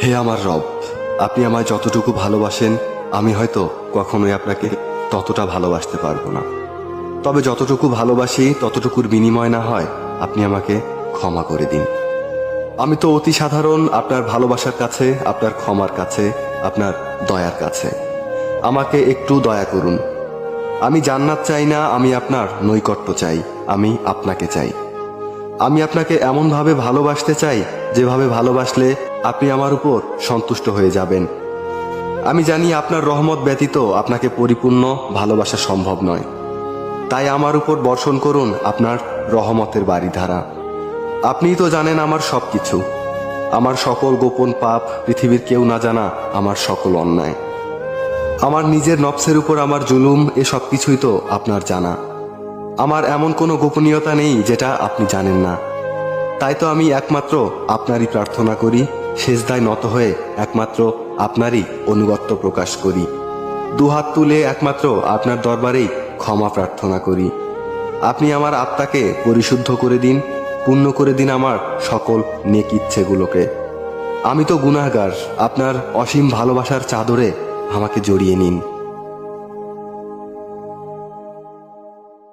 হে আমার রব, আপনি আমায় যতটুকু ভালোবাসেন আমি হয়তো কখনোই আপনাকে ততটা ভালোবাসতে পারবো না। তবে যতটুকু ভালোবাসি ততটুকুর বিনিময় না হয় আপনি আমাকে ক্ষমা করে দিন। আমি তো অতি সাধারণ আপনার ভালোবাসার কাছে, আপনার ক্ষমার কাছে, আপনার দয়ার কাছে। আমাকে একটু দয়া করুন। আমি জান্নাত চাই না, আমি আপনার নৈকট্য চাই, আমি আপনাকে চাই। আমি আপনাকে এমনভাবে ভালোবাসতে চাই যেভাবে ভালোবাসলে আপনি আমার উপর সন্তুষ্ট হয়ে যাবেন। আমি জানি আপনার রহমত ব্যতীত আপনাকে পরিপূর্ণ ভালোবাসা সম্ভব নয়। তাই আমার উপর বর্ষণ করুন আপনার রহমতের বারিধারা। আপনিই তো জানেন আমার সব কিছু, আমার সকল গোপন পাপ, পৃথিবীর কেউ না জানা আমার সকল অন্যায়, আমার নিজের নফসের উপর আমার জুলুম, এ সব কিছুই তো আপনার জানা। আমার এমন কোনো গোপনীয়তা নেই যেটা আপনি জানেন না। তাই তো আমি একমাত্র আপনারই প্রার্থনা করি, সেজদায় নত হয়ে একমাত্র আপনারই অনুগত্য প্রকাশ করি, দুহাত তুলে একমাত্র আপনার দরবারেই ক্ষমা প্রার্থনা করি। আপনি আমার আত্মাকে পরিশুদ্ধ করে দিন, পূর্ণ করে দিন আমার সকল নেক ইচ্ছেগুলোকে। আমি তো গুনাহগার, আপনার অসীম ভালোবাসার চাদরে আমাকে জড়িয়ে নিন।